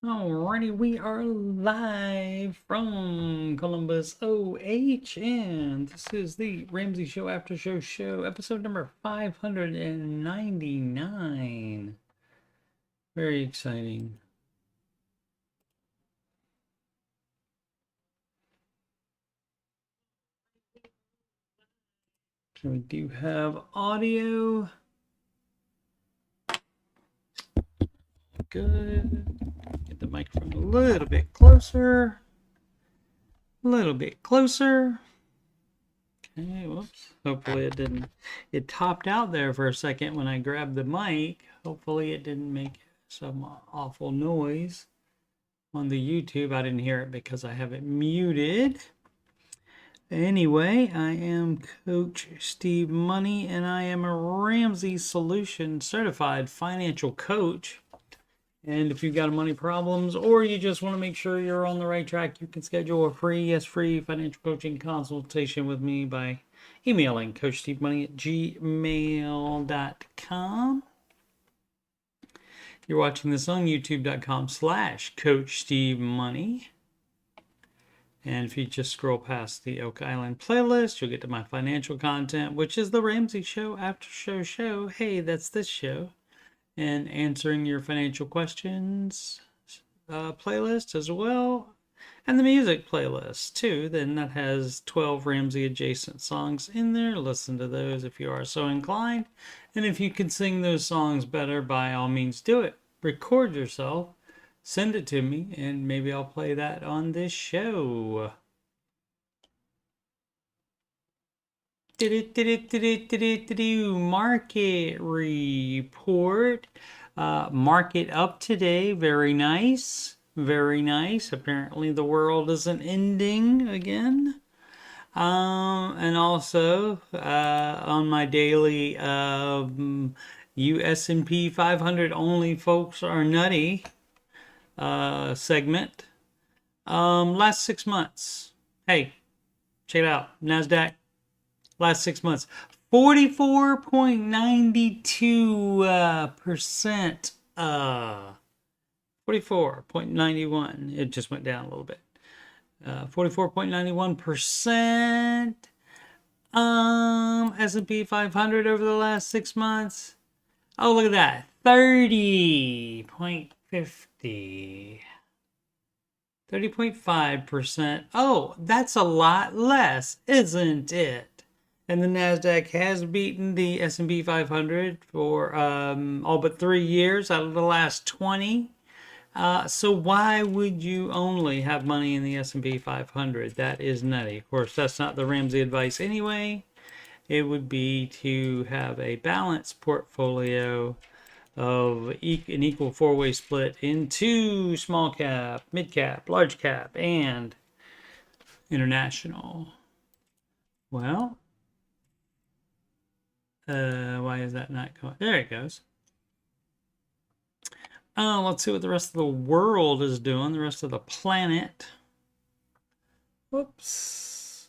Alrighty, we are live from Columbus, OH, and this is the Ramsey Show Aftershow show, episode number 599. Very exciting. So we do have audio. Good. Get the microphone a little bit closer. A little bit closer. Okay, whoops. Hopefully it didn't. It topped out there for a second when I grabbed the mic. Hopefully it didn't make some awful noise on the YouTube. I didn't hear it because I have it muted. Anyway, I am Coach Steve Money, and I am a Ramsey Solution certified financial coach. And if you've got money problems or you just want to make sure you're on the right track, you can schedule a free financial coaching consultation with me by emailing coachstevemoney@gmail.com. You're watching this on youtube.com/coachstevemoney. And if you just scroll past the Oak Island playlist, you'll get to my financial content, which is the Ramsey Show Aftershow show. Hey, that's this show. And answering your financial questions playlist as well. And the music playlist too. Then that has 12 Ramsey adjacent songs in there. Listen to those if you are so inclined. And if you can sing those songs better, by all means do it. Record yourself. Send it to me, and maybe I'll play that on this show. Market report. Market up today. Very nice. Very nice. Apparently the world isn't ending again. And also on my daily S&P 500 only folks are nutty segment. Last 6 months. Hey, check it out. NASDAQ. Last 6 months, 44.92%. 44.91. It just went down a little bit. 44.91%. S&P 500 over the last 6 months. Oh, look at that. 30.50. 30.5%. Oh, that's a lot less, isn't it? And the NASDAQ has beaten the S&P 500 for all but 3 years out of the last 20. So why would you only have money in the S&P 500? That is nutty. Of course, that's not the Ramsey advice anyway. It would be to have a balanced portfolio of an equal four-way split into small cap, mid cap, large cap, and international. Well, why is that not going? There it goes. Let's see what the rest of the world is doing, the rest of the planet. Whoops.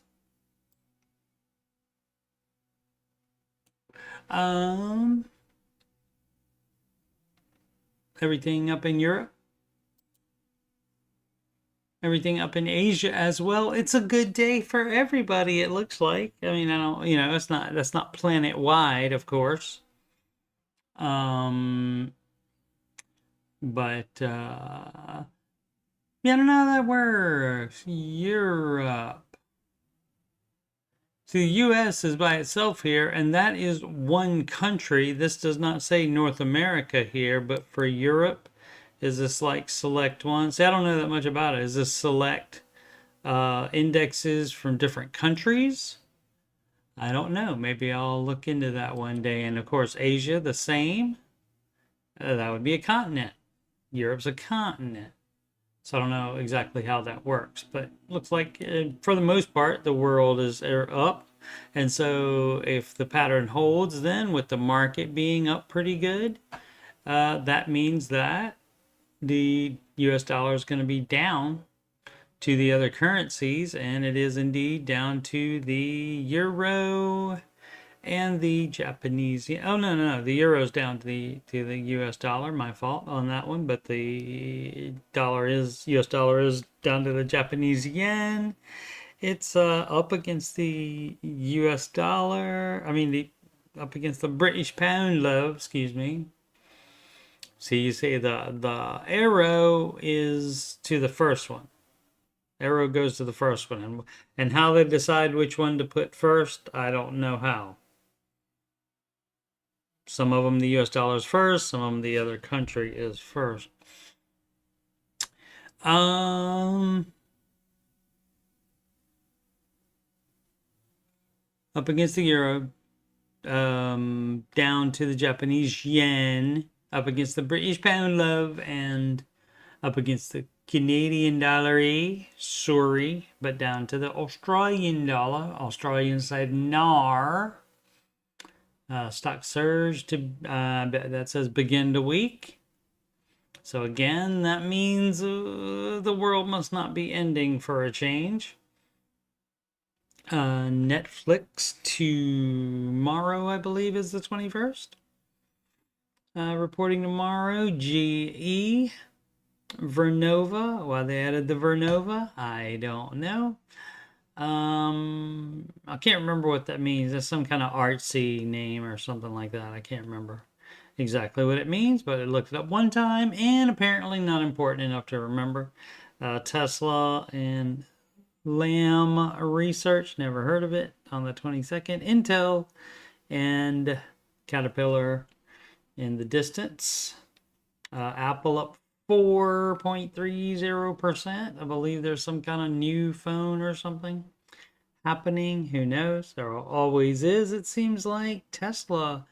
Everything up in Europe. Everything up in Asia as well. It's a good day for everybody, it looks like. I mean, I don't, that's not planet wide, of course. But yeah, I don't know how that works. Europe. So the US is by itself here, and that is one country. This does not say North America here, but for Europe, is this like select one? See, I don't know that much about it. Is this select indexes from different countries? I don't know. Maybe I'll look into that one day. And of course, Asia, the same. That would be a continent. Europe's a continent. So I don't know exactly how that works. But looks like, for the most part, the world is up. And so if the pattern holds, then with the market being up pretty good, that means that the US dollar is going to be down to the other currencies, and it is indeed down to the euro and the Japanese. Oh no, the euro's down to the U.S. dollar. My fault on that one, but the U.S. dollar is down to the Japanese yen. It's up against the U.S. dollar. Up against the British pound, love. Excuse me. So you see the arrow is to the first one. Arrow goes to the first one, and how they decide which one to put first, I don't know how. Some of them the U.S. dollar is first, some of them the other country is first. Up against the euro, down to the Japanese yen, up against the British pound, love, and up against the Canadian dollar, sorry, but down to the Australian dollar. Australian side NAR. Stock surge to that says begin the week. So again, that means the world must not be ending for a change. Netflix tomorrow, I believe, is the 21st. Reporting tomorrow, GE. Vernova. Why they added the Vernova, I don't know. I can't remember what that means. It's some kind of artsy name or something like that. I can't remember exactly what it means, but I looked it up one time and apparently not important enough to remember. Tesla and Lam Research, never heard of it, on the 22nd. Intel and Caterpillar in the distance. Apple up 4.30%. I believe there's some kind of new phone or something happening. Who knows? There always is, it seems like. Tesla,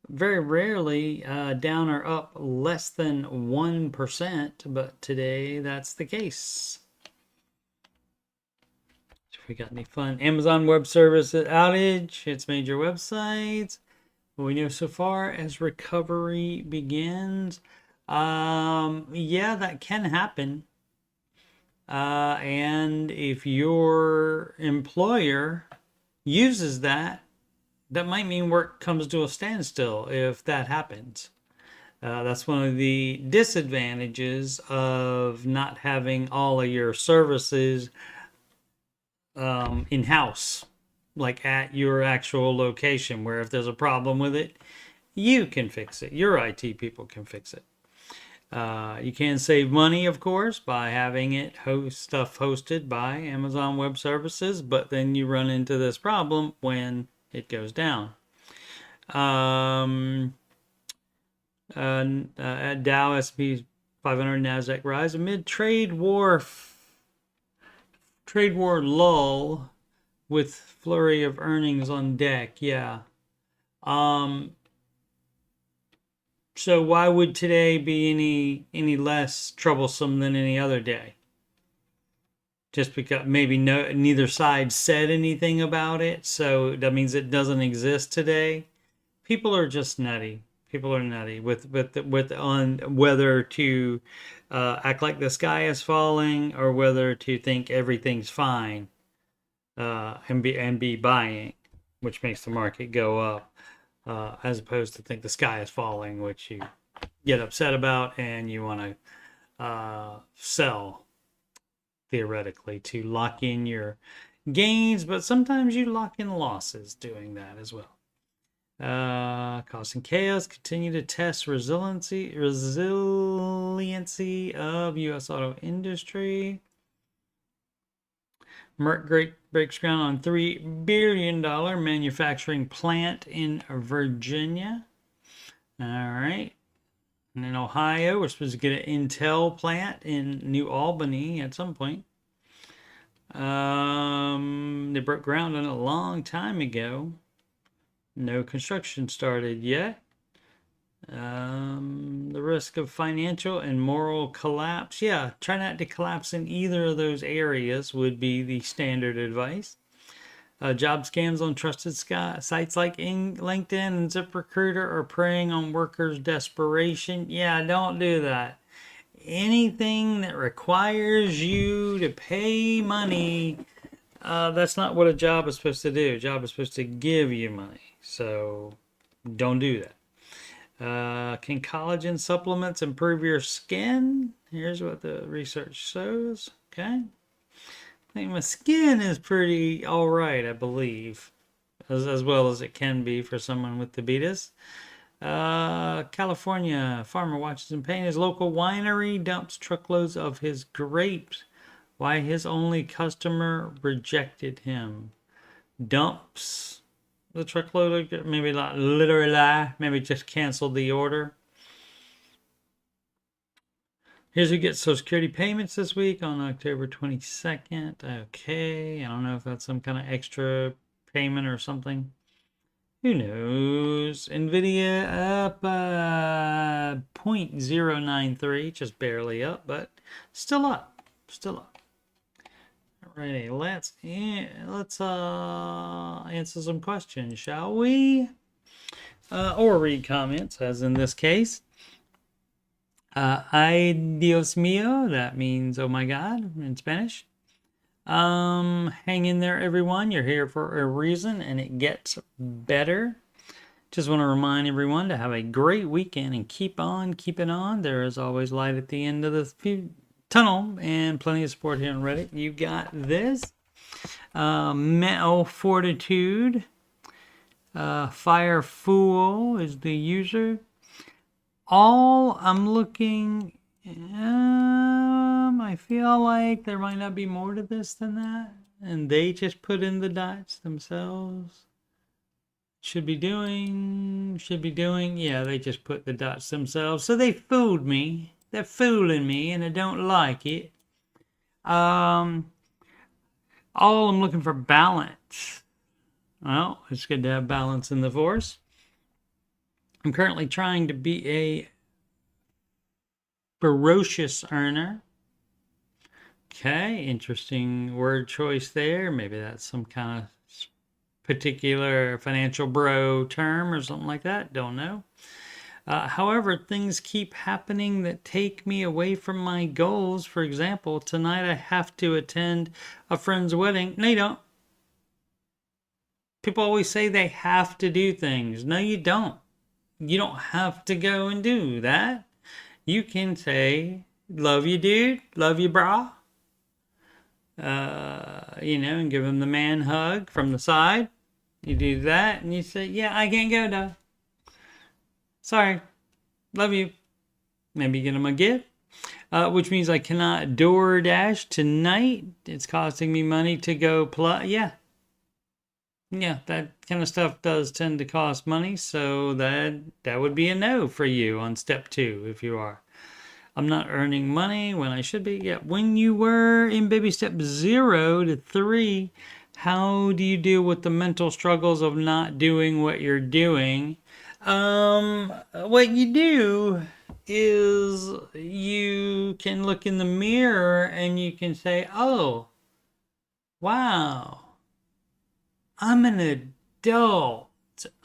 very rarely down or up less than 1%, but today that's the case. If we got any fun Amazon Web Service outage, its major websites. What we know so far as recovery begins. Yeah, that can happen. And if your employer uses that, that might mean work comes to a standstill if that happens. That's one of the disadvantages of not having all of your services in-house, like at your actual location, where if there's a problem with it, you can fix it. Your IT people can fix it. You can save money, of course, by having it stuff hosted by Amazon Web Services, but then you run into this problem when it goes down. At Dow, S&P 500, Nasdaq rise amid trade war lull with flurry of earnings on deck. Yeah. So why would today be any less troublesome than any other day? Just because maybe neither side said anything about it, so that means it doesn't exist today. People are just nutty. People are nutty with on whether to act like the sky is falling or whether to think everything's fine and be buying, which makes the market go up. As opposed to think the sky is falling, which you get upset about and you want to sell, theoretically, to lock in your gains, but sometimes you lock in losses doing that as well. Causing chaos, continue to test resiliency of U.S. auto industry. Merck breaks ground on $3 billion manufacturing plant in Virginia. All right. And in Ohio, we're supposed to get an Intel plant in New Albany at some point. They broke ground on it a long time ago. No construction started yet. The risk of financial and moral collapse. Yeah, try not to collapse in either of those areas would be the standard advice. Job scams on trusted sites like LinkedIn and ZipRecruiter are preying on workers' desperation. Yeah, don't do that. Anything that requires you to pay money, that's not what a job is supposed to do. A job is supposed to give you money. So don't do that. Can collagen supplements improve your skin? Here's what the research shows. Okay. I think my skin is pretty all right, I believe, as well as it can be for someone with diabetes. California farmer watches in pain. His local winery dumps truckloads of his grapes. Why his only customer rejected him. Dumps the truckload, maybe not literally, maybe just canceled the order. Here's who gets Social Security payments this week on October 22nd. Okay, I don't know if that's some kind of extra payment or something. Who knows? NVIDIA up 0.093, just barely up, but still up. Still up. Alrighty, let's answer some questions, shall we? Or read comments, as in this case. Ay Dios mío, that means oh my God in Spanish. Hang in there, everyone. You're here for a reason, and it gets better. Just want to remind everyone to have a great weekend and keep on keeping on. There is always light at the end of the tunnel, and plenty of support here on Reddit. You got this. Mental Fortitude. Fire Fool is the user. All I'm looking, I feel like there might not be more to this than that. And they just put in the dots themselves. Should be doing, yeah, they just put the dots themselves. So they fooled me. They're fooling me, and I don't like it. All I'm looking for balance. Well, it's good to have balance in the force. I'm currently trying to be a ferocious earner. Okay, interesting word choice there. Maybe that's some kind of particular financial bro term or something like that. Don't know. However, things keep happening that take me away from my goals. For example, tonight I have to attend a friend's wedding. No, you don't. People always say they have to do things. No, you don't. You don't have to go and do that. You can say, love you, dude. Love you, brah. And give him the man hug from the side. You do that, and you say, yeah, I can't go, though. Sorry. Love you. Maybe get him a gift. Which means I cannot DoorDash tonight. It's costing me money to go Yeah, that kind of stuff does tend to cost money, so that would be a no for you on step 2 if you are. I'm not earning money when I should be. Yeah, when you were in baby step 0 to 3, how do you deal with the mental struggles of not doing what you're doing? What you do is you can look in the mirror and you can say, oh, wow. I'm an adult.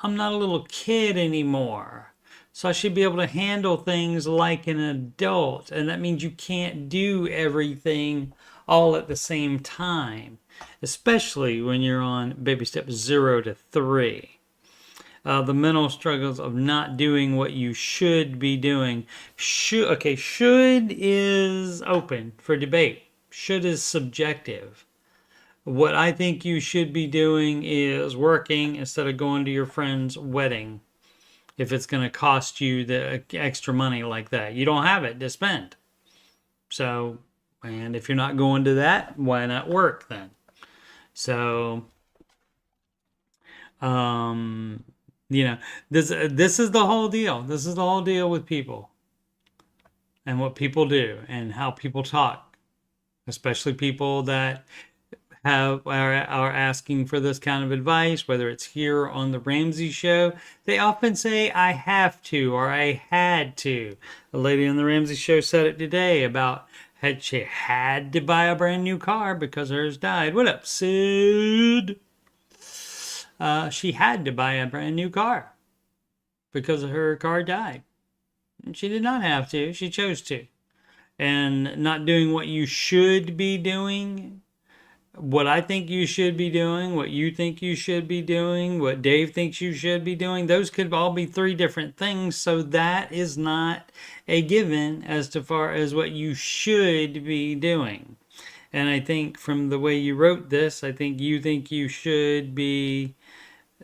I'm not a little kid anymore. So I should be able to handle things like an adult. And that means you can't do everything all at the same time, especially when you're on baby steps 0 to 3. The mental struggles of not doing what you should be doing. Should is open for debate. Should is subjective. What I think you should be doing is working instead of going to your friend's wedding. If it's going to cost you the extra money like that, you don't have it to spend. So, and if you're not going to that, why not work then? So, this is the whole deal. This is the whole deal with people and what people do and how people talk, especially people that are asking for this kind of advice, whether it's here on the Ramsey show. They often say, I have to, or I had to. A lady on the Ramsey show said it today about she had to buy a brand new car because hers died. What up, Sid? She had to buy a brand new car because her car died. And she did not have to. She chose to. And not doing what you should be doing what I think you should be doing, what you think you should be doing, what Dave thinks you should be doing, those could all be three different things. So that is not a given as to far as what you should be doing. And I think from the way you wrote this, I think you should be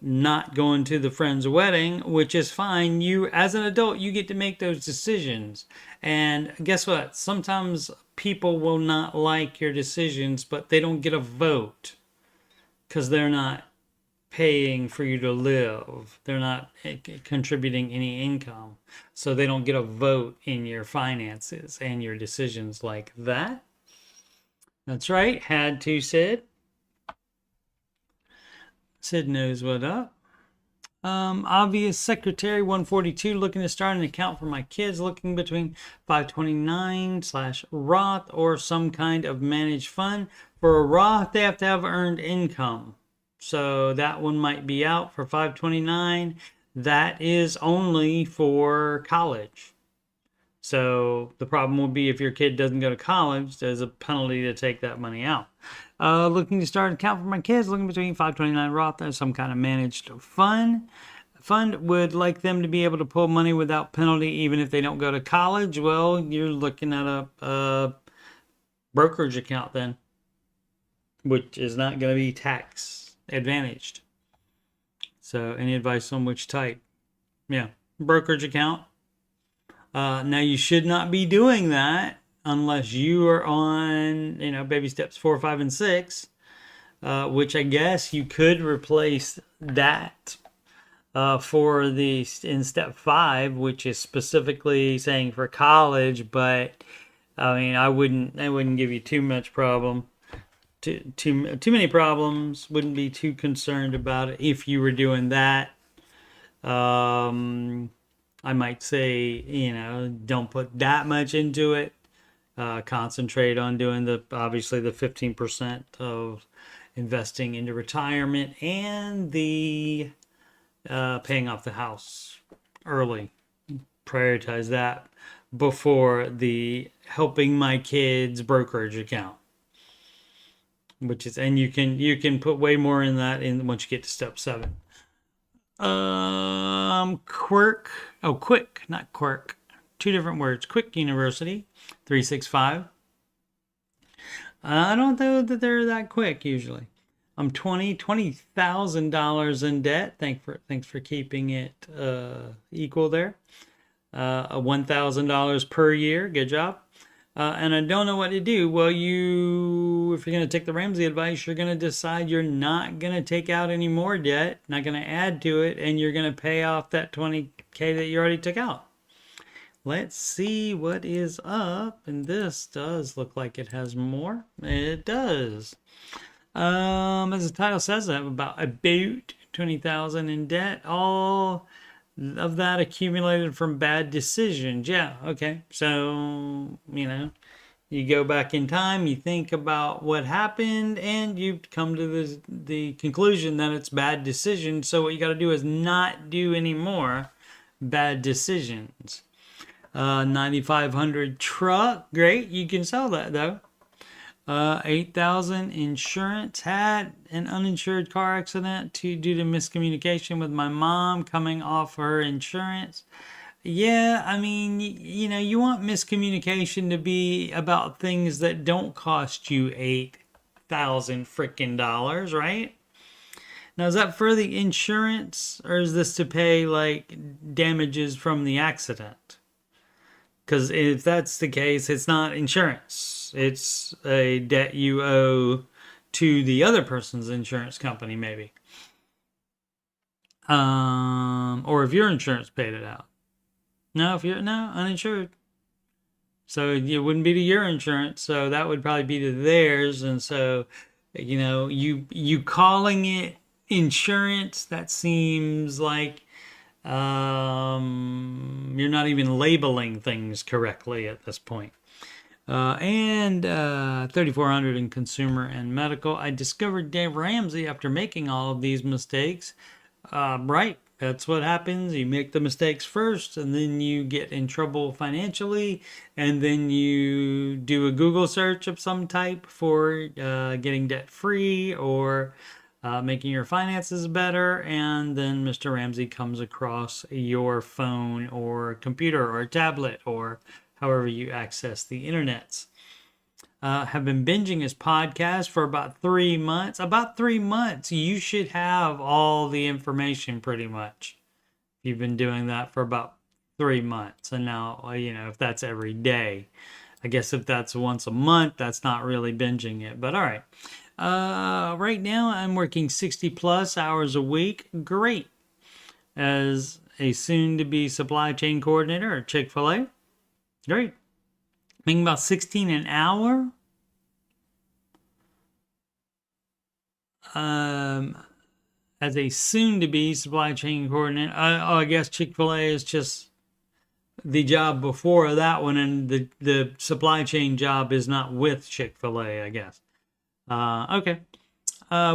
not going to the friend's wedding, which is fine. You, as an adult, you get to make those decisions. And guess what? Sometimes people will not like your decisions, but they don't get a vote because they're not paying for you to live. They're not contributing any income. So they don't get a vote in your finances and your decisions like that. That's right. Had to, Sid. Sid knows what up. Obvious secretary 142 looking to start an account for my kids, looking between 529/Roth or some kind of managed fund. For a Roth, they have to have earned income. So that one might be out. For 529, that is only for college. So the problem will be if your kid doesn't go to college, there's a penalty to take that money out. Looking to start an account for my kids, looking between 529 Roth or some kind of managed fund. Would like them to be able to pull money without penalty even if they don't go to college. Well, you're looking at a brokerage account then, which is not going to be tax advantaged. So any advice on which type? Yeah, brokerage account. Now you should not be doing that unless you are on, baby steps 4, 5, and 6, which I guess you could replace that in step 5, which is specifically saying for college. But I mean, I wouldn't give you too much problem. Too many problems. Wouldn't be too concerned about it if you were doing that. I might say, don't put that much into it. Concentrate on doing obviously the 15% of investing into retirement and the paying off the house early. Prioritize that before the helping my kids brokerage account, and you can put way more in that once you get to step 7. Quick, not quirk. 2 different words. Quick University, 365. I don't know that they're that quick usually. I'm $20,000 in debt. Thanks for keeping it equal there. $1,000 per year. Good job. And I don't know what to do. Well, if you're going to take the Ramsey advice, you're going to decide you're not going to take out any more debt, not going to add to it, and you're going to pay off that $20K that you already took out. Let's see what is up. And this does look like it has more. It does. As the title says, I have about 20,000 in debt. All of that accumulated from bad decisions. Yeah, okay. So, you go back in time, you think about what happened, and you come to the conclusion that it's bad decisions. So what you got to do is not do any more bad decisions. 9,500 truck. Great. You can sell that though. 8,000 insurance. Had an uninsured car accident due to miscommunication with my mom coming off her insurance. Yeah, I mean, you want miscommunication to be about things that don't cost you 8,000 freaking dollars, right? Now, is that for the insurance, or is this to pay like damages from the accident? Because if that's the case, it's not insurance. It's a debt you owe to the other person's insurance company, maybe. Or if your insurance paid it out. No, uninsured. So it wouldn't be to your insurance. So that would probably be to theirs. And so, you calling it insurance, that seems like you're not even labeling things correctly at this point. And 3,400 in consumer and medical. I discovered Dave Ramsey after making all of these mistakes. Right. That's what happens. You make the mistakes first, and then you get in trouble financially, and then you do a Google search of some type for getting debt free or making your finances better, and then Mr. Ramsey comes across your phone or computer or tablet or however you access the internet. Have been binging his podcast for about 3 months. About 3 months, you should have all the information pretty much. You've been doing that for about 3 months. And now, if that's every day, I guess if that's once a month, that's not really binging it. But all right. Right now, I'm working 60 plus hours a week. Great. As a soon-to-be supply chain coordinator at Chick-fil-A. Great. Making about 16 an hour. As a soon-to-be supply chain coordinator, I guess Chick-fil-A is just the job before that one, and the supply chain job is not with Chick-fil-A, I guess. Okay.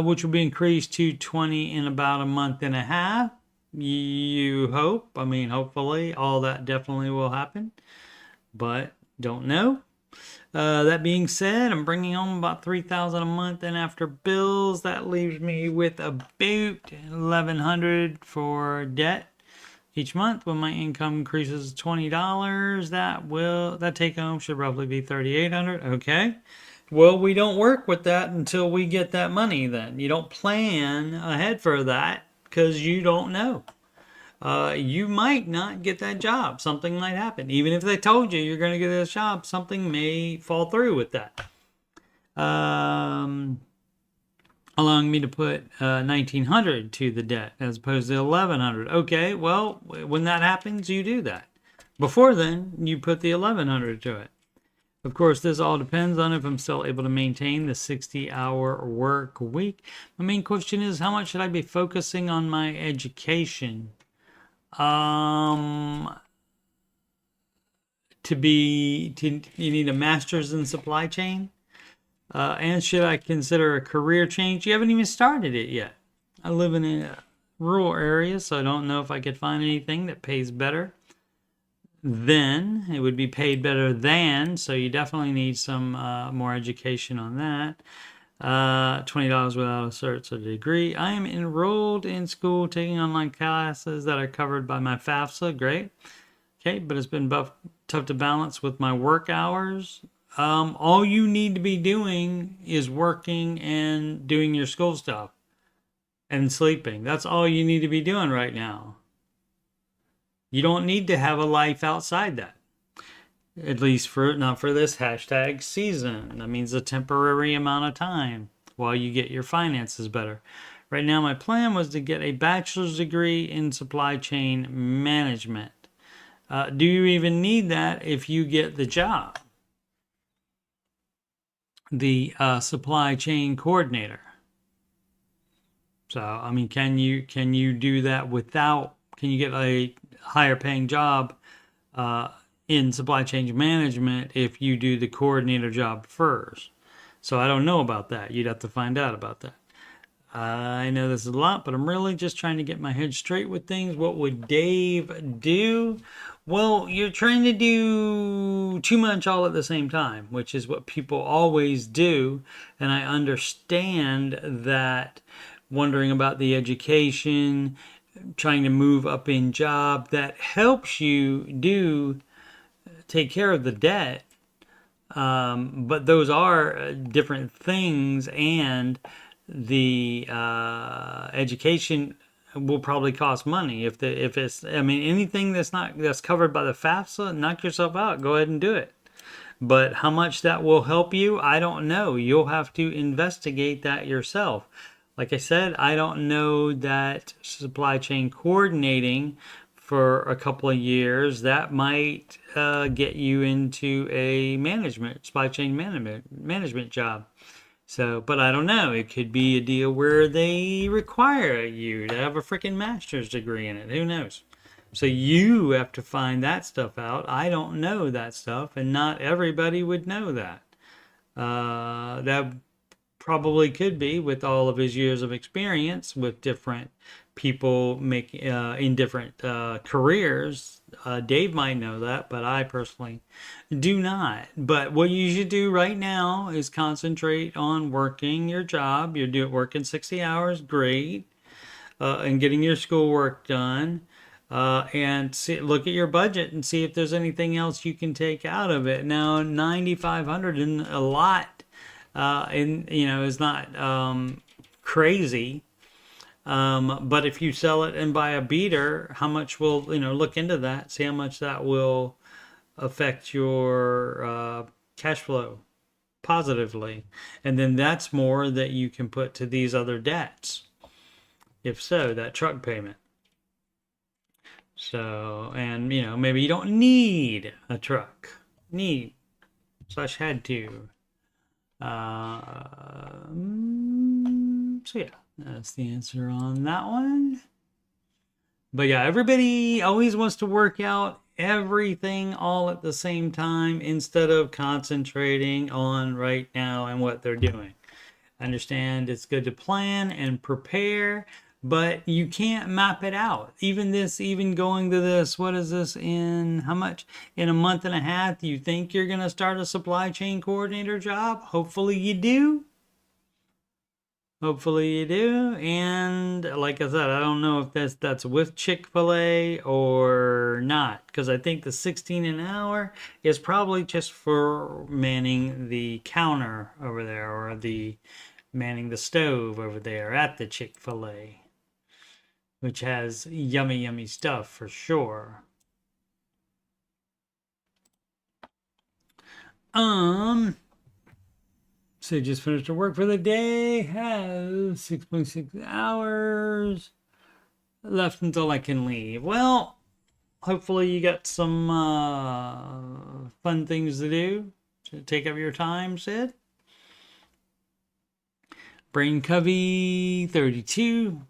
Which will be increased to 20 in about a month and a half. You hope. I mean, hopefully, all that definitely will happen. But don't know. That being said, I'm bringing home about $3,000 a month, and after bills, that leaves me with about $1,100 for debt each month. When my income increases $20, that take home should roughly be $3,800. Okay. Well, we don't work with that until we get that money. Then you don't plan ahead for that because you don't know. You might not get that job. Something might happen. Even if they told you you're going to get this job, something may fall through with that. Allowing me to put $1,900 to the debt as opposed to $1,100. Okay, well, when that happens, you do that. Before then, you put the $1,100 to it. Of course, this all depends on if I'm still able to maintain the 60-hour work week. My main question is, how much should I be focusing on my education? You need a master's in supply chain. And should I consider a career change? You haven't even started it yet. I live in a rural area, so I don't know if I could find anything that pays better than. It would be paid better than, so you definitely need some more education on that. $20 without a cert or degree. I am enrolled in school taking online classes that are covered by my FAFSA. Great. Okay, but it's been tough to balance with my work hours. All you need to be doing is working and doing your school stuff and sleeping. That's all you need to be doing right now. You don't need to have a life outside that. At least not for this hashtag season. That means a temporary amount of time while you get your finances better. Right now, my plan was to get a bachelor's degree in supply chain management. Do you even need that if you get the job? The supply chain coordinator. So, I mean, can you do that without? Can you get a higher paying job in supply chain management if you do the coordinator job first? So I don't know about that. You'd have to find out about that. I know this is a lot, but I'm really just trying to get my head straight with things. What would Dave do? Well, you're trying to do too much all at the same time, which is what people always do. And I understand that, wondering about the education, trying to move up in job, that helps you take care of the debt. But those are different things, and the education will probably cost money. If it's, I mean, anything that's covered by the FAFSA, knock yourself out. Go ahead and do it. But how much that will help you, I don't know. You'll have to investigate that yourself. Like I said, I don't know that supply chain coordinating for a couple of years, that might get you into a supply chain management job. So, but I don't know. It could be a deal where they require you to have a freaking master's degree in it. Who knows? So you have to find that stuff out. I don't know that stuff, and not everybody would know that. That probably could be with all of his years of experience with different people make in different careers. Dave might know that, but I personally do not. But what you should do right now is concentrate on working your job. You're working 60 hours, great, and getting your schoolwork done. And look at your budget and see if there's anything else you can take out of it. Now, 9,500 isn't a lot, and is not crazy. But if you sell it and buy a beater, how much will, look into that, see how much that will affect your cash flow positively. And then that's more that you can put to these other debts. If so, that truck payment. So, and maybe you don't need a truck. Had to. So yeah. That's the answer on that one. But yeah, everybody always wants to work out everything all at the same time instead of concentrating on right now and what they're doing. I understand it's good to plan and prepare, but you can't map it out. Even going to this, what is this in how much? In a month and a half, you think you're going to start a supply chain coordinator job? Hopefully you do. Hopefully you do. And like I said, I don't know if that's with Chick-fil-A or not, because I think the 16 an hour is probably just for manning the counter over there, or manning the stove over there at the Chick-fil-A, which has yummy stuff for sure. So just finished her work for the day, have 6.6 hours left until I can leave. Well, hopefully you got some fun things to do to take up your time, Sid. Brain Covey 32.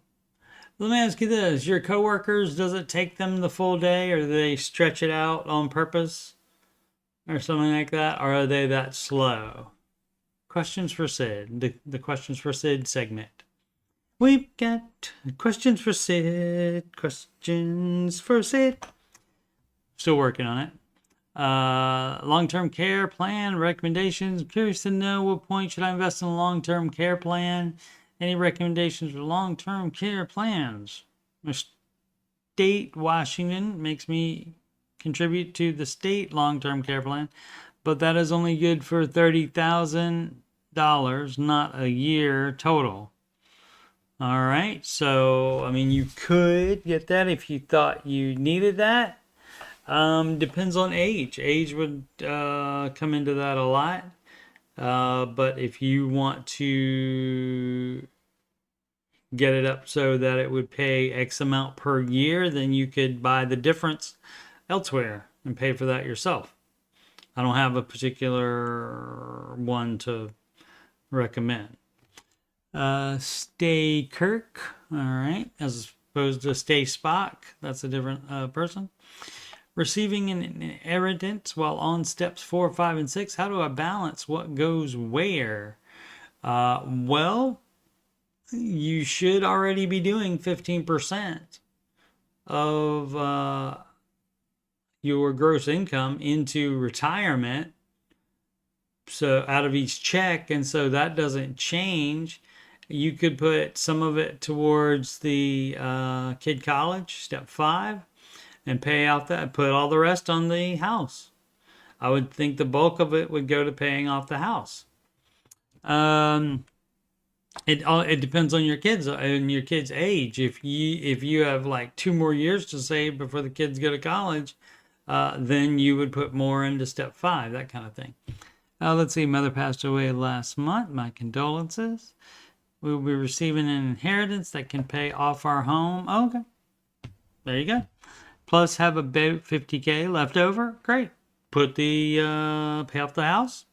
Let me ask you this. Your coworkers, does it take them the full day, or do they stretch it out on purpose or something like that? Or are they that slow? Questions for Sid. The Questions for Sid segment. We've got questions for Sid. Questions for Sid. Still working on it. Long-term care plan recommendations. I'm curious to know, what point should I invest in a long-term care plan? Any recommendations for long-term care plans? My state, Washington, makes me contribute to the state long-term care plan, but that is only good for $30,000, not a year total. All right, so I mean, you could get that if you thought you needed that. Depends on age. Age would come into that a lot. But if you want to get it up so that it would pay X amount per year, then you could buy the difference elsewhere and pay for that yourself. I don't have a particular one to recommend. Stay Kirk, all right, as opposed to Stay Spock. That's a different person. Receiving an inheritance while on steps 4, 5, and 6. How do I balance what goes where? Well, you should already be doing 15% of your gross income into retirement, so out of each check, and so that doesn't change. You could put some of it towards the kid college, step 5, and pay off that, put all the rest on the house. I would think the bulk of it would go to paying off the house. It depends on your kids and your kids' age. If you have like 2 more years to save before the kids go to college, then you would put more into step 5, that kind of thing. Let's see. Mother passed away last month. My condolences. We will be receiving an inheritance that can pay off our home. Oh, okay. There you go. Plus have about $50K left over. Great. Put the pay off the house.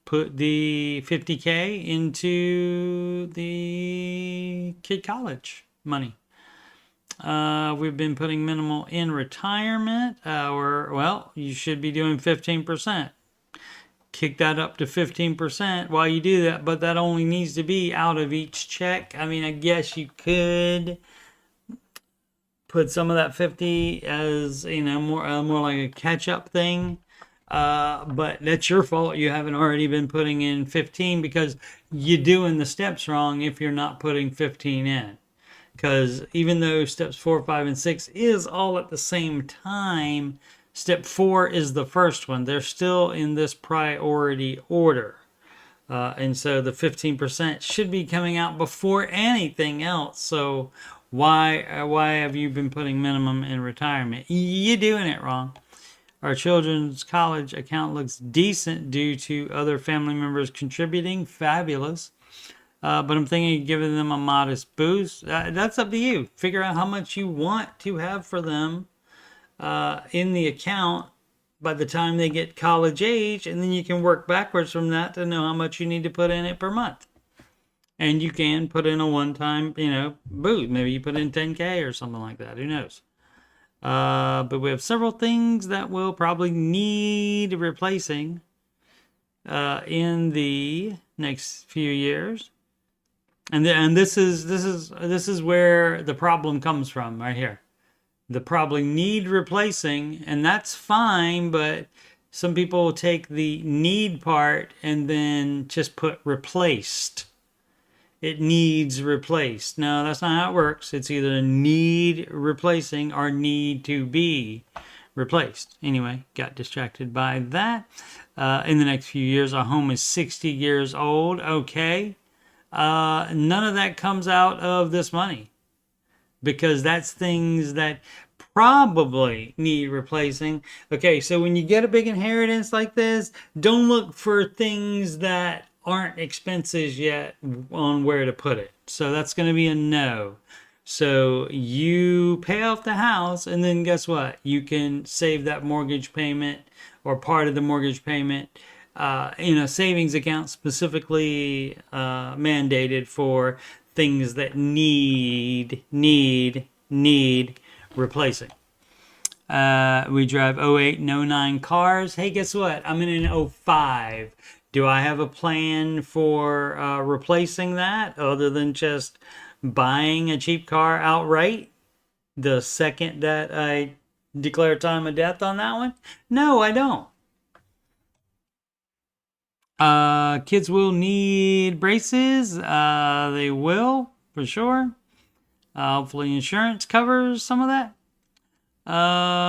Put the $50K into the kid college money. We've been putting minimal in retirement. Well, you should be doing 15%. Kick that up to 15% while you do that, but that only needs to be out of each check. I mean, I guess you could put some of that 50 as, more like a catch-up thing. But that's your fault. You haven't already been putting in 15 because you're doing the steps wrong if you're not putting 15 in. Because even though steps 4, 5, and 6 is all at the same time, step 4 is the first one. They're still in this priority order. And so the 15% should be coming out before anything else. So why have you been putting minimum in retirement? You're doing it wrong. Our children's college account looks decent due to other family members contributing. Fabulous. But I'm thinking of giving them a modest boost. That's up to you. Figure out how much you want to have for them in the account by the time they get college age, and then you can work backwards from that to know how much you need to put in it per month. And you can put in a one-time, boost. Maybe you put in 10K or something like that. Who knows? But we have several things that will probably need replacing in the next few years. And this is where the problem comes from right here. The probably need replacing, and that's fine, but some people will take the need part and then just put replaced. It needs replaced. No, that's not how it works. It's either need replacing or need to be replaced. Anyway, got distracted by that. In the next few years, our home is 60 years old. Okay. None of that comes out of this money because that's things that probably need replacing. Okay, so when you get a big inheritance like this, don't look for things that aren't expenses yet on where to put it. So that's going to be a no. So you pay off the house, and then guess what? You can save that mortgage payment or part of the mortgage payment in a savings account specifically mandated for things that need replacing. We drive 08 and 09 cars. Hey, guess what? I'm in an 05. Do I have a plan for replacing that other than just buying a cheap car outright the second that I declare time of death on that one? No, I don't. Kids will need braces. They will, for sure. Hopefully insurance covers some of that.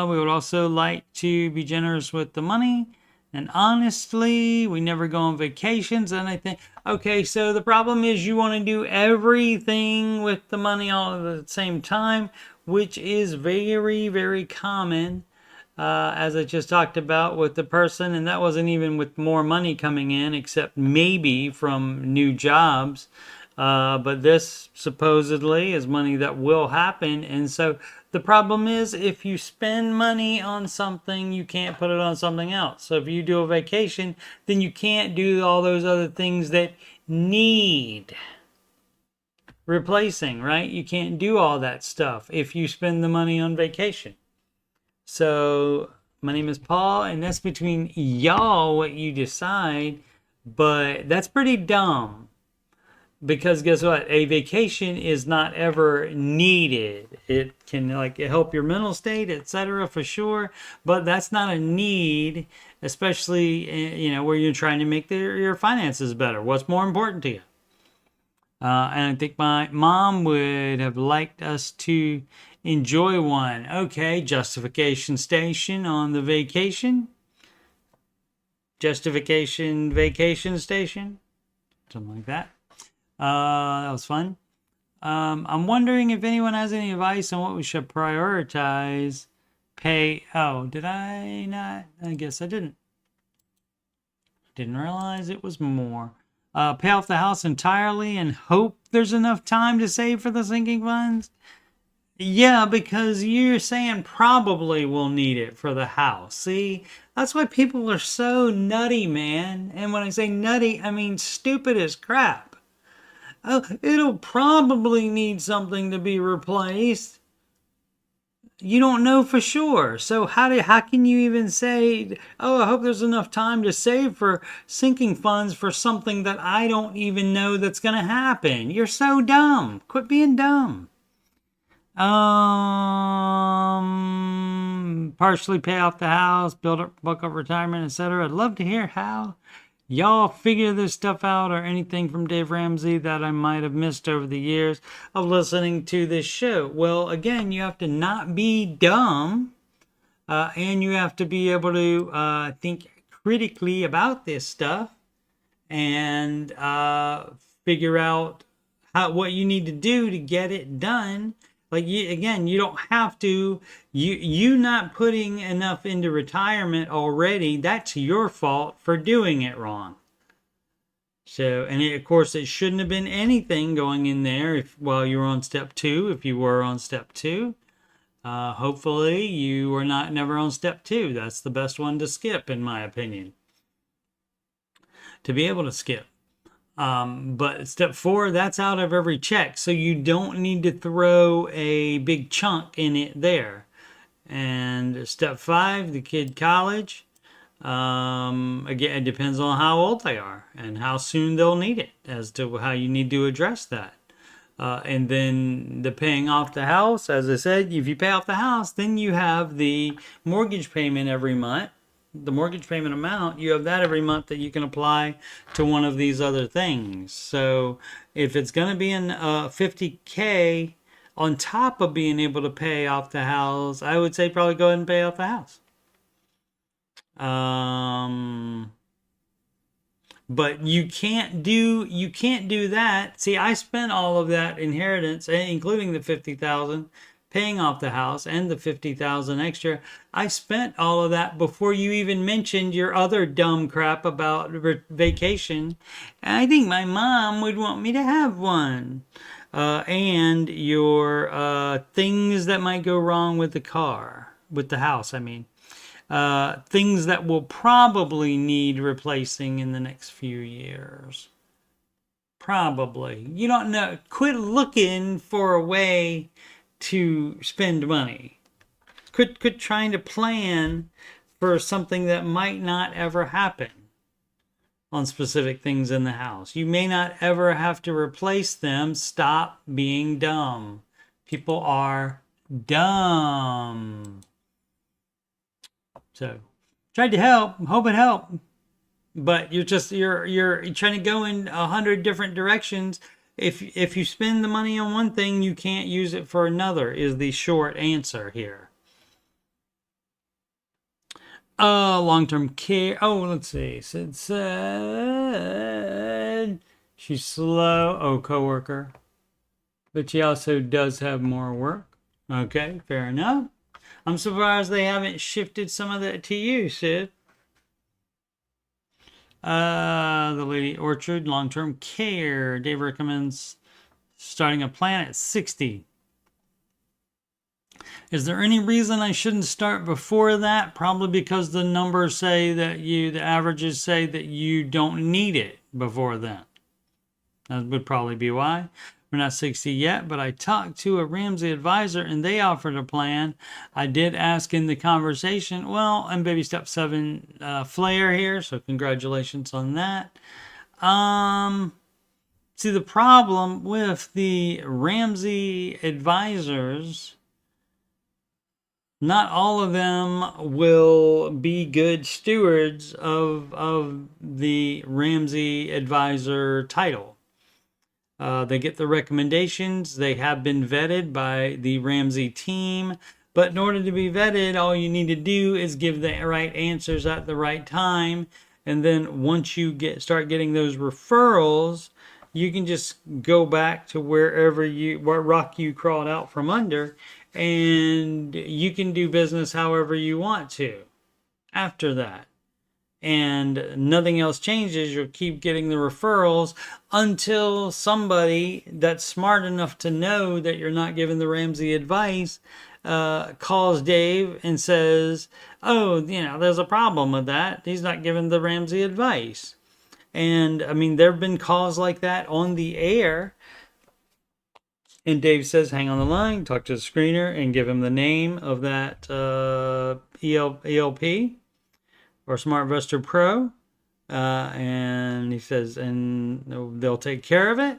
We would also like to be generous with the money. And honestly, we never go on vacations and anything. Okay, so the problem is you want to do everything with the money all at the same time, which is very, very common. As I just talked about with the person, and that wasn't even with more money coming in, except maybe from new jobs. But this supposedly is money that will happen. And so the problem is if you spend money on something, you can't put it on something else. So if you do a vacation, then you can't do all those other things that need replacing, right? You can't do all that stuff if you spend the money on vacation. So my name is Paul, and that's between y'all what you decide, but that's pretty dumb. Because guess what? A vacation is not ever needed. It can help your mental state, etc. for sure, but that's not a need, especially where you're trying to make your finances better. What's more important to you? And I think my mom would have liked us to enjoy one. Okay, justification station on the vacation. Justification vacation station. Something like that. That was fun. I'm wondering if anyone has any advice on what we should prioritize. Did I not? I guess I didn't. Didn't realize it was more. Pay off the house entirely and hope there's enough time to save for the sinking funds. Yeah, because you're saying probably we'll need it for the house. See, that's why people are so nutty, man. And when I say nutty, I mean stupid as crap. Oh, it'll probably need something to be replaced. You don't know for sure. So how can you even say, oh, I hope there's enough time to save for sinking funds for something that I don't even know that's going to happen? You're so dumb. Quit being dumb. Partially pay off the house, build up, bulk up retirement, etc. I'd love to hear how y'all figure this stuff out, or anything from Dave Ramsey that I might have missed over the years of listening to this show. Well, again, you have to not be dumb, and you have to be able to think critically about this stuff, and figure out what you need to do to get it done. Like, you don't have to. You not putting enough into retirement already, that's your fault for doing it wrong. So, and of course, it shouldn't have been anything going in there while you were on step 2, if you were on step 2. Hopefully, you were never on step 2. That's the best one to skip, in my opinion, to be able to skip. But step 4, that's out of every check. So you don't need to throw a big chunk in it there. And step 5, the kid college. Again, it depends on how old they are and how soon they'll need it, as to how you need to address that. And then the paying off the house, as I said, if you pay off the house, then you have the mortgage payment every month. The mortgage payment amount, you have that every month that you can apply to one of these other things. So if it's going to be in $50K on top of being able to pay off the house, I would say probably go ahead and pay off the house. But you can't do that. See, I spent all of that inheritance, including the $50,000, paying off the house, and the $50,000 extra. I spent all of that before you even mentioned your other dumb crap about vacation. And I think my mom would want me to have one. And your things that might go wrong with the house, I mean. Things that will probably need replacing in the next few years. Probably. You don't know. Quit looking for a way to spend money. Quit trying to plan for something that might not ever happen on specific things in the house. You may not ever have to replace them. Stop being dumb. People are dumb. So, tried to help. Hope it helped. But you're trying to go in 100 different directions. If you spend the money on one thing, you can't use it for another, is the short answer here. Long-term care. Oh, let's see. It said she's slow. Oh, coworker. But she also does have more work. Okay, fair enough. I'm surprised they haven't shifted some of that to you, Sid. The Lady Orchard, long-term care. Dave recommends starting a plan at 60. Is there any reason I shouldn't start before that? Probably because the numbers say that the averages say that you don't need it before then. That would probably be why. We're not 60 yet, but I talked to a Ramsey advisor and they offered a plan. I did ask in the conversation. Well, I'm baby step 7 Flair here, so congratulations on that. See, the problem with the Ramsey advisors, not all of them will be good stewards of the Ramsey advisor title. They get the recommendations. They have been vetted by the Ramsey team. But in order to be vetted, all you need to do is give the right answers at the right time. And then once you start getting those referrals, you can just go back to what rock you crawled out from under, and you can do business however you want to after that. And nothing else changes. You'll keep getting the referrals until somebody that's smart enough to know that you're not giving the Ramsey advice calls Dave and says, oh, there's a problem with that. He's not giving the Ramsey advice. And I mean, there have been calls like that on the air. And Dave says, hang on the line, talk to the screener and give him the name of that ELP. Or SmartVestor Pro, and he says, and they'll take care of it.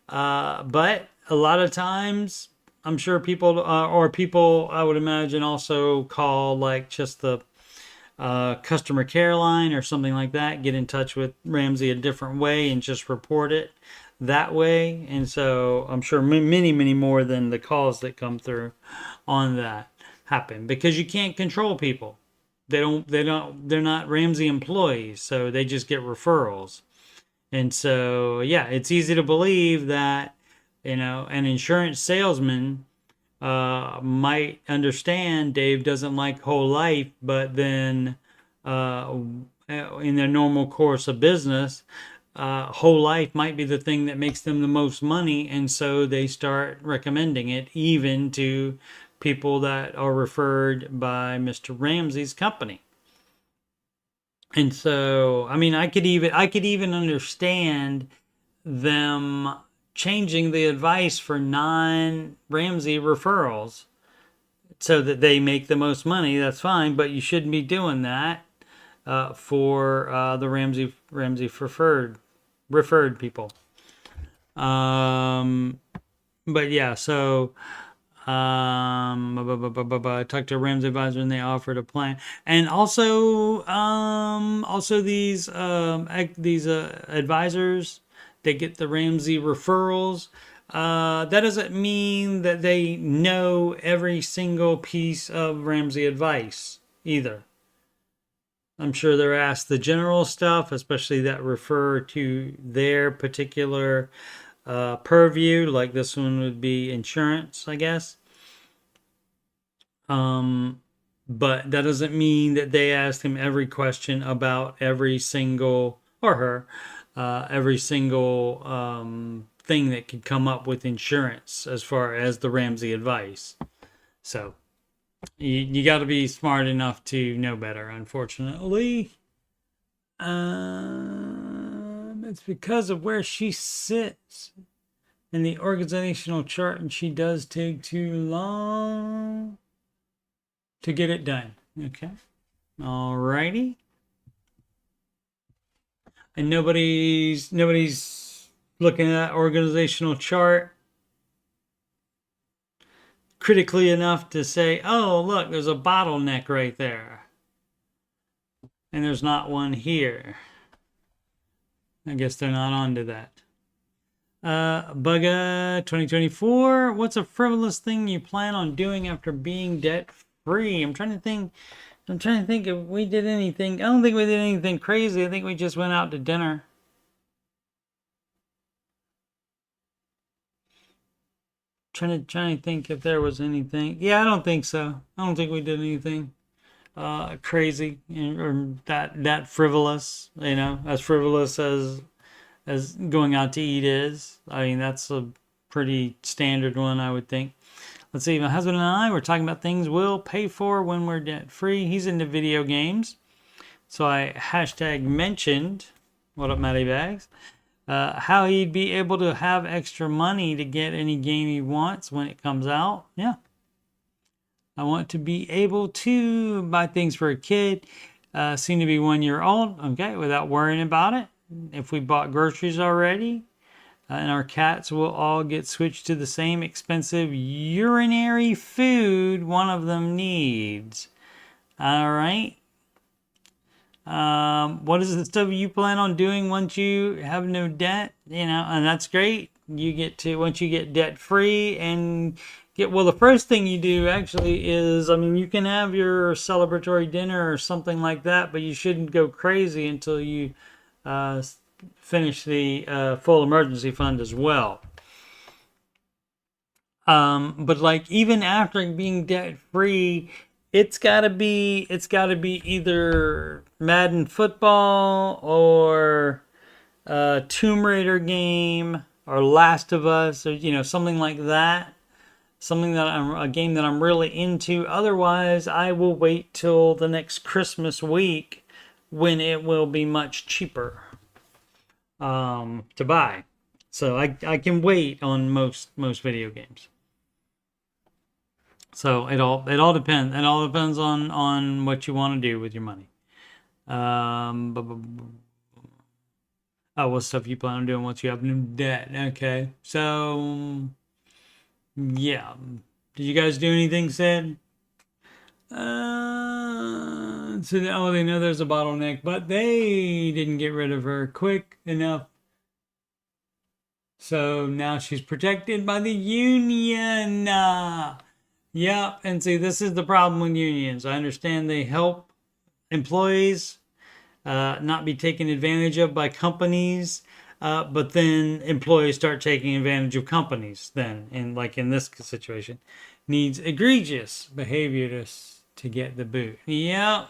But a lot of times, I'm sure people or people I would imagine also call like just the customer care line or something like that. Get in touch with Ramsey a different way and just report it that way. And so I'm sure many more than the calls that come through on that happen because you can't control people. They're not Ramsey employees, so they just get referrals. And so, yeah, it's easy to believe that, an insurance salesman might understand Dave doesn't like whole life, but then in their normal course of business, whole life might be the thing that makes them the most money. And so they start recommending it even to people that are referred by Mr. Ramsey's company. And so, I mean, I could even understand them changing the advice for non-Ramsey referrals so that they make the most money. That's fine, but you shouldn't be doing that for the Ramsey referred people. But yeah, so I talked to a Ramsey advisor and they offered a plan, and also these advisors, they get the Ramsey referrals. That doesn't mean that they know every single piece of Ramsey advice either. I'm sure they're asked the general stuff, especially that refer to their particular purview, like this one would be insurance, I guess. But that doesn't mean that they asked him every question about every single, or her, every single thing that could come up with insurance as far as the Ramsey advice. So you got to be smart enough to know better, unfortunately. It's because of where she sits in the organizational chart, and she does take too long to get it done. Okay. Alrighty. And nobody's looking at that organizational chart critically enough to say, oh, look, there's a bottleneck right there. And there's not one here. I guess they're not onto that. Bugga 2024. What's a frivolous thing you plan on doing after being debt free? I'm trying to think if we did anything. I don't think we did anything crazy. I think we just went out to dinner. Trying to think if there was anything. Yeah, I don't think so. I don't think we did anything crazy or that frivolous. As frivolous as going out to eat is. I mean, that's a pretty standard one, I would think. Let's see, my husband and I were talking about things we'll pay for when we're debt free. He's into video games. So I mentioned, what up, Matty Bags, how he'd be able to have extra money to get any game he wants when it comes out. Yeah. I want to be able to buy things for a kid, soon to be 1 year old, okay, without worrying about it. If we bought groceries already, and our cats will all get switched to the same expensive urinary food one of them needs. All right. What is the stuff you plan on doing once you have no debt? And that's great. Once you get debt free and the first thing you do actually is, you can have your celebratory dinner or something like that, but you shouldn't go crazy until you finish the full emergency fund as well. But like even after being debt free, it's gotta be either Madden football or a Tomb Raider game or Last of Us or something like that. A game that I'm really into. Otherwise, I will wait till the next Christmas week when it will be much cheaper to buy. So I can wait on most video games. So it all depends. It all depends on what you want to do with your money. What stuff you plan on doing once you have no debt? Okay, so Yeah. Did you guys do anything, Sid? So they know there's a bottleneck, but they didn't get rid of her quick enough. So now she's protected by the union. Yeah, and see, this is the problem with unions. I understand they help employees not be taken advantage of by companies, but then employees start taking advantage of companies. Then, and like in this situation, needs egregious behavior to get the boot. Yeah,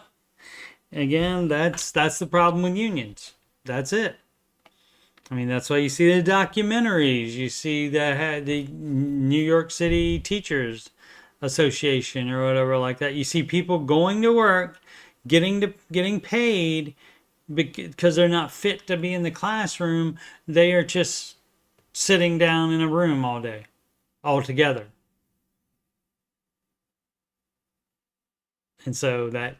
again, that's the problem with unions. That's it. I mean, that's why you see the documentaries. You see the New York City Teachers Association or whatever like that. You see people going to work, getting paid because they're not fit to be in the classroom. They are just sitting down in a room all day, all together. And so that,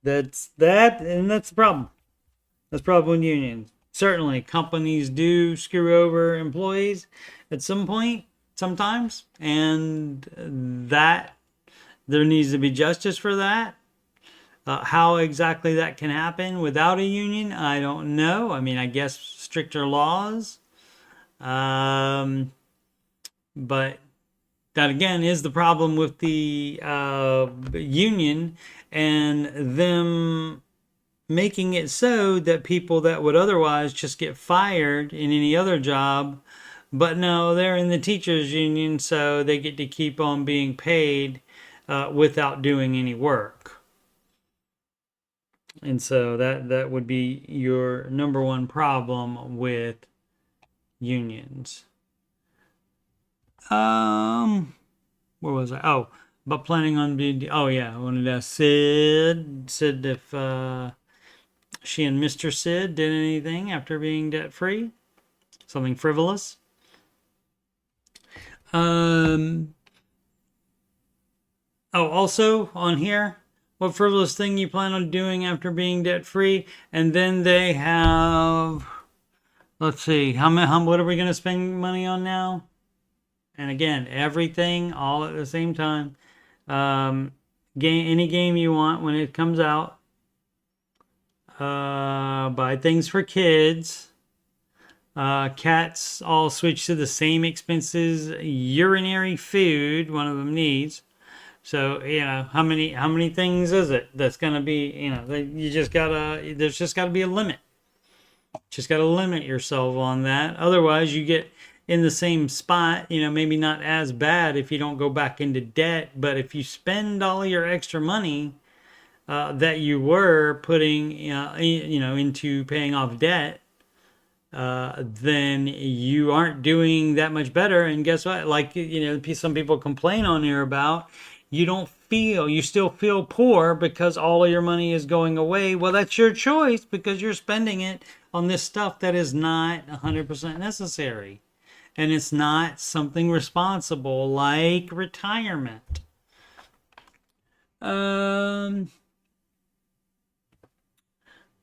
that's the problem. That's the problem with unions. Certainly, companies do screw over employees at some point, sometimes, and that there needs to be justice for that. How exactly that can happen without a union, I don't know. I mean, I guess stricter laws. But that again is the problem with the union and them making it so that people that would otherwise just get fired in any other job, but no, they're in the teachers union, so they get to keep on being paid without doing any work. And so that would be your number one problem with unions. Where was I? Oh, but planning on being. Oh yeah, I wanted to ask Sid if she and Mr. Sid did anything after being debt free, something frivolous. Oh, also on here, what frivolous thing you plan on doing after being debt free? And then they have, let's see, what are we going to spend money on now? And again, everything all at the same time. Any game you want when it comes out. Buy things for kids. Cats all switch to the same expenses. Urinary food, one of them needs. So, how many things is it that's going to be, there's just gotta be a limit. Just got to limit yourself on that. Otherwise, you get in the same spot, maybe not as bad if you don't go back into debt, but if you spend all your extra money that you were putting, into paying off debt, then you aren't doing that much better. And guess what? Like, some people complain on here about, you still feel poor because all of your money is going away. Well, that's your choice because you're spending it on this stuff that is not 100% necessary. And it's not something responsible like retirement. We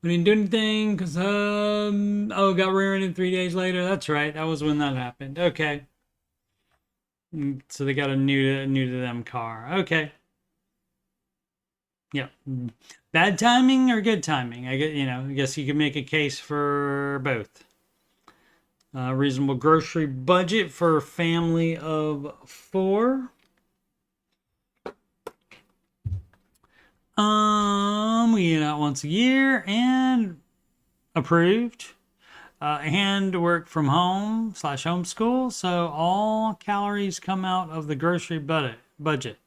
didn't do anything because, got rear-ended 3 days later. That's right. That was when that happened. Okay. So they got a new to them car. Okay. Yeah. Bad timing or good timing? I guess you could make a case for both. Reasonable grocery budget for a family of 4. We eat out once a year and approved. And work from home / homeschool. So all calories come out of the grocery budget.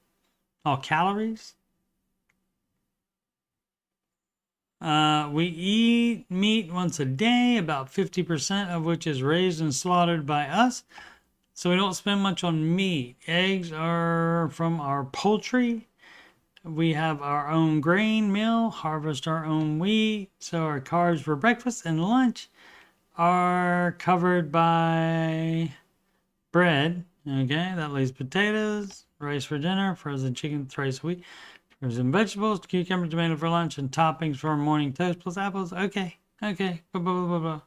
All calories? We eat meat once a day, about 50% of which is raised and slaughtered by us. So we don't spend much on meat. Eggs are from our poultry. We have our own grain mill, harvest our own wheat. So our carbs for breakfast and lunch are covered by bread. Okay, that leaves potatoes, rice for dinner, frozen chicken thrice a week, frozen vegetables, cucumber, tomato for lunch, and toppings for morning toast plus apples. Okay, blah, blah, blah, blah.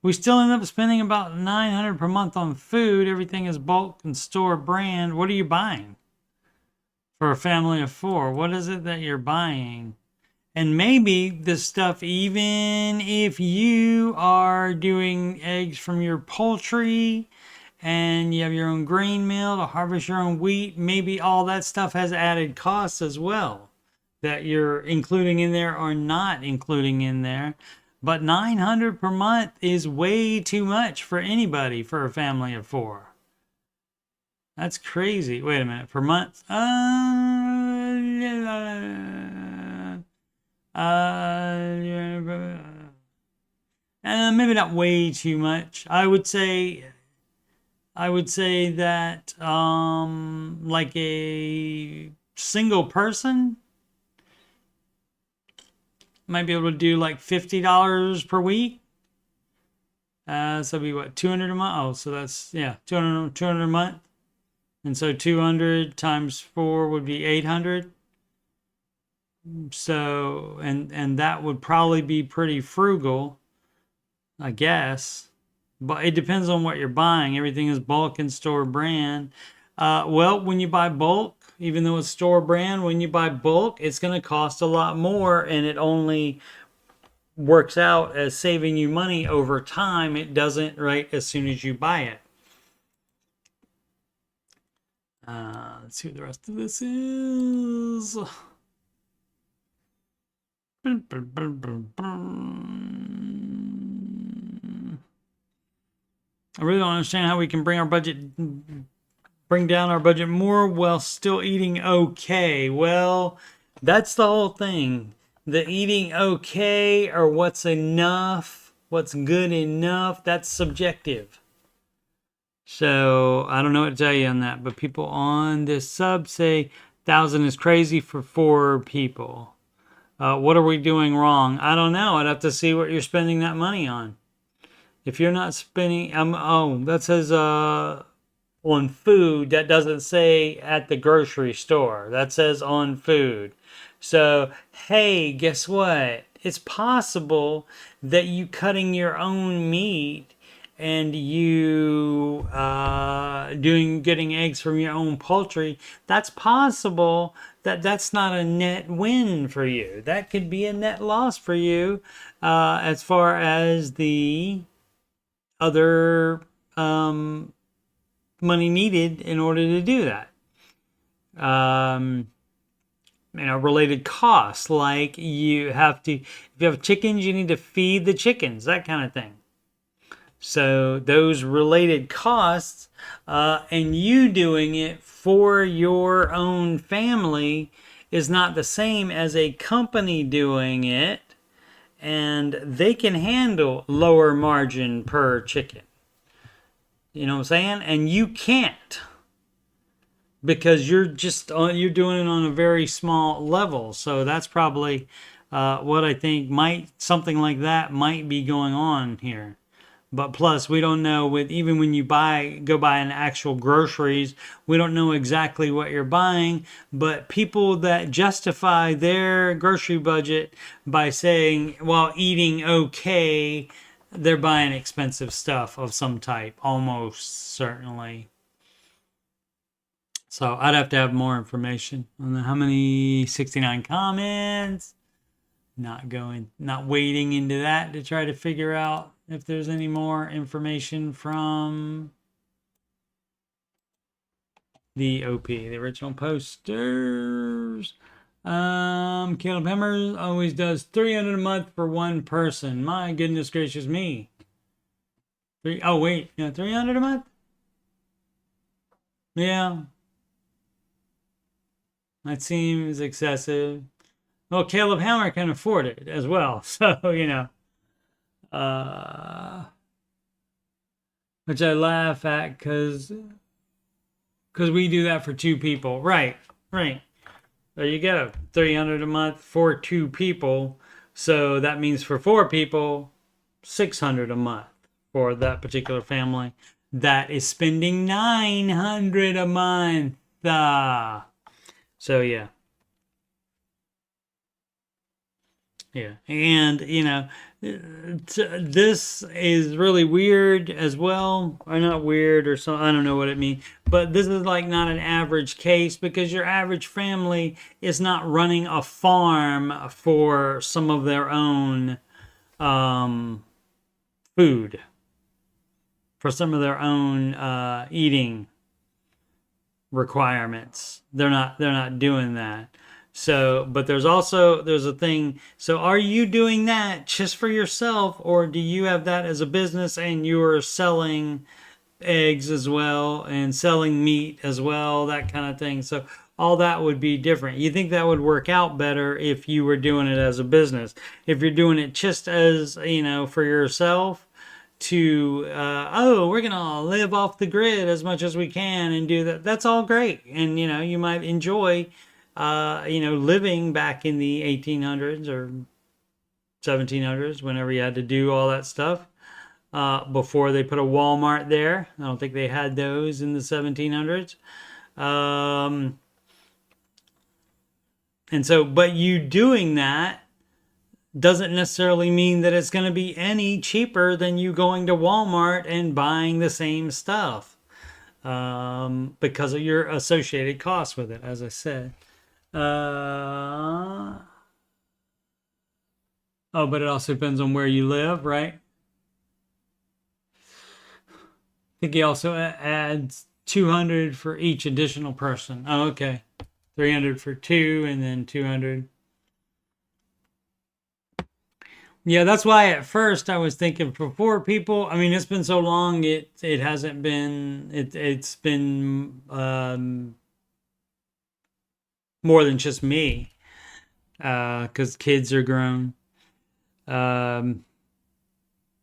We still end up spending about $900 per month on food. Everything is bulk and store brand. What are you buying for a family of 4? What is it that you're buying? And maybe this stuff, even if you are doing eggs from your poultry and you have your own grain mill to harvest your own wheat, maybe all that stuff has added costs as well that you're including in there or not including in there. But $900 per month is way too much for anybody for a family of 4. That's crazy. Wait a minute. Per month? Maybe not way too much. I would say that like a single person might be able to do like $50 per week. So it'd be what, 200 a month? Oh, so that's, yeah, 200 a month. And so 200 times 4 would be 800. So, and that would probably be pretty frugal, I guess. But it depends on what you're buying. Everything is bulk and store brand. Well, when you buy bulk, even though it's store brand, when you buy bulk, it's going to cost a lot more, and it only works out as saving you money over time. It doesn't right as soon as you buy it. Let's see what the rest of this is. I really don't understand how we can bring down our budget more while still eating okay. Well, that's the whole thing. The eating okay, or what's enough, what's good enough, that's subjective. So I don't know what to tell you on that, but people on this sub say 1,000 is crazy for 4 people. What are we doing wrong? I don't know. I'd have to see what you're spending that money on. If you're not spending, that says on food. That doesn't say at the grocery store. That says on food. So, hey, guess what? It's possible that you cutting your own meat and you getting eggs from your own poultry, that's possible that's not a net win for you. That could be a net loss for you as far as the other money needed in order to do that. Related costs, like if you have chickens, you need to feed the chickens, that kind of thing. So those related costs, and you doing it for your own family is not the same as a company doing it, and they can handle lower margin per chicken. You know what I'm saying? And you can't, because you're doing it on a very small level. So that's probably what I think something like that might be going on here. But plus, we don't know, even when you go buy an actual groceries, we don't know exactly what you're buying. But people that justify their grocery budget by saying, well, eating okay, they're buying expensive stuff of some type, almost certainly. So I'd have to have more information on how many 69 comments. Not wading into that to try to figure out if there's any more information from the OP, the original posters. Caleb Hemmers always does 300 a month for one person. My goodness gracious me. 300 a month? Yeah. That seems excessive. Well, Caleb Hammer can afford it as well. So, which I laugh at because we do that for 2 people. Right. There you go. 300 a month for 2 people. So that means for 4 people, 600 a month for that particular family that is spending 900 a month. So yeah. Yeah. And, this is really weird as well. Or not weird or so. I don't know what it means. But this is like not an average case because your average family is not running a farm for some of their own food, for some of their own eating requirements. They're not doing that. So, but there's a thing. So are you doing that just for yourself, or do you have that as a business and you're selling eggs as well and selling meat as well, that kind of thing? So all that would be different. You think that would work out better if you were doing it as a business. If you're doing it just as, for yourself, to we're gonna live off the grid as much as we can and do that, that's all great. And you might enjoy living back in the 1800s or 1700s, whenever you had to do all that stuff, before they put a Walmart there. I don't think they had those in the 1700s. And so, but you doing that doesn't necessarily mean that it's going to be any cheaper than you going to Walmart and buying the same stuff, because of your associated costs with it, as I said. Oh, but it also depends on where you live, right? I think he also adds 200 for each additional person. Oh, okay. 300 for two and then 200. Yeah, that's why at first I was thinking for 4 people. I mean, it's been so long, it hasn't been, it's been more than just me, because kids are grown, and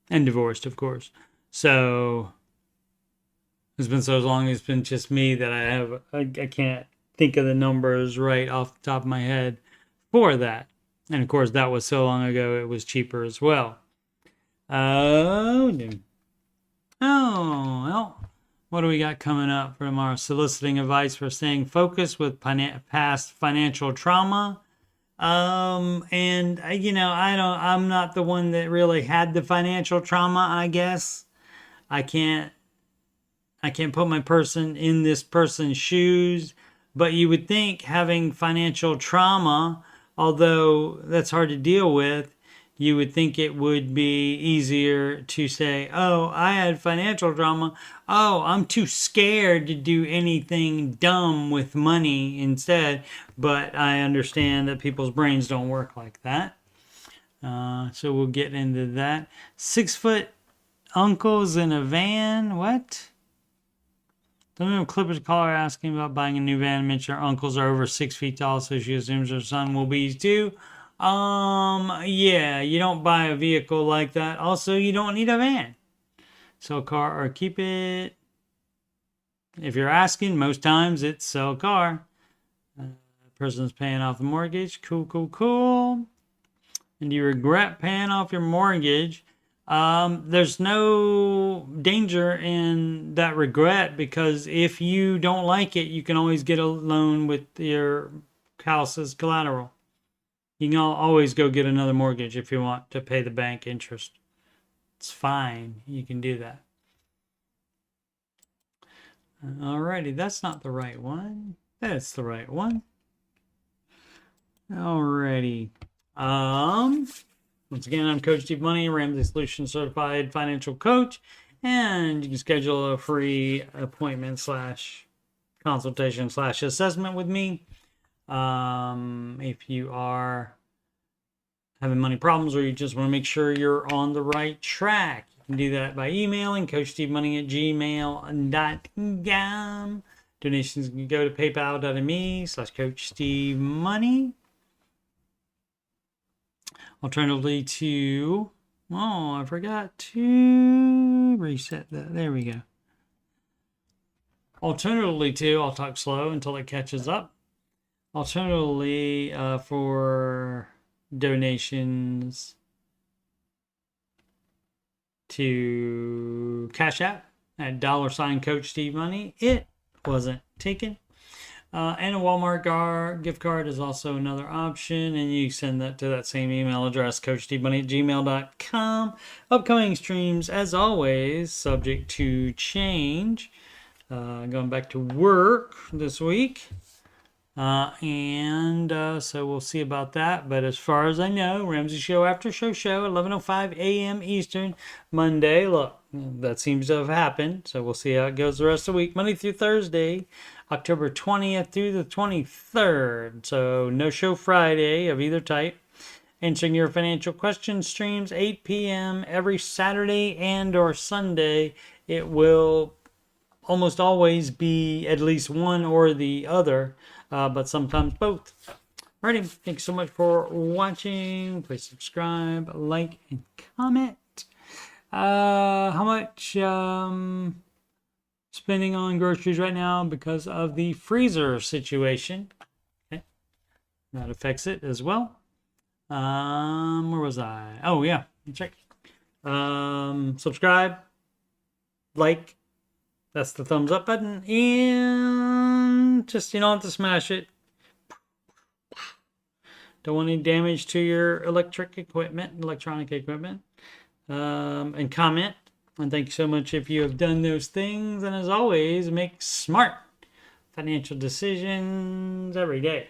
divorced, of course. So it's been so long, it's been just me that I can't think of the numbers right off the top of my head for that. And of course, that was so long ago, it was cheaper as well. Oh, well, what do we got coming up for tomorrow? Soliciting advice for staying focused with past financial trauma. And I'm not the one that really had the financial trauma, I guess. I can't put my person in this person's shoes, but you would think having financial trauma, although that's hard to deal with, you would think it would be easier to say, oh, I had financial trauma. Oh, I'm too scared to do anything dumb with money instead. But I understand that people's brains don't work like that. So we'll get into that. 6-foot uncles in a van. What? Don't know. Clipper's caller asking about buying a new van. Mentioned her uncles are over 6 feet tall, so she assumes her son will be too. Yeah, you don't buy a vehicle like that. Also, you don't need a van. Sell car or keep it. If you're asking, most times it's sell car. Person's paying off the mortgage. Cool. And you regret paying off your mortgage. There's no danger in that regret, because if you don't like it, you can always get a loan with your house as collateral. You can always go get another mortgage if you want to pay the bank interest. It's fine. You can do that. Alrighty, that's not the right one. That's the right one. Alrighty. Once again, I'm Coach Steve Money, Ramsey Solutions Certified Financial Coach, and you can schedule a free appointment / consultation / assessment with me. If you are having money problems or you just want to make sure you're on the right track, you can do that by emailing coachstevemoney@gmail.com. Donations can go to paypal.me/coachstevemoney. Alternatively to, I forgot to reset that. There we go. Alternatively to, I'll talk slow until it catches up. Alternatively, for donations to CashApp at $Coach Steve Money, it wasn't taken. And a Walmart gift card is also another option. And you send that to that same email address, coachstevemoney@gmail.com. Upcoming streams, as always, subject to change. Going back to work this week. So we'll see about that. But as far as I know, Ramsey Show Aftershow show, 11:05 a.m. Eastern, Monday. Look, that seems to have happened. So we'll see how it goes the rest of the week. Monday through Thursday, October 20th through the 23rd. So no show Friday of either type. Answering your financial questions streams 8 p.m. every Saturday and or Sunday. It will almost always be at least one or the other, but sometimes both. Alrighty, thanks so much for watching. Please subscribe, like, and comment. How much spending on groceries right now because of the freezer situation? Okay, that affects it as well. Where was I? Oh yeah, that's right. Subscribe, like. That's the thumbs up button, and just, you don't have to smash it. Don't want any damage to your electronic equipment. And comment. And thank you so much if you have done those things. And as always, make smart financial decisions every day.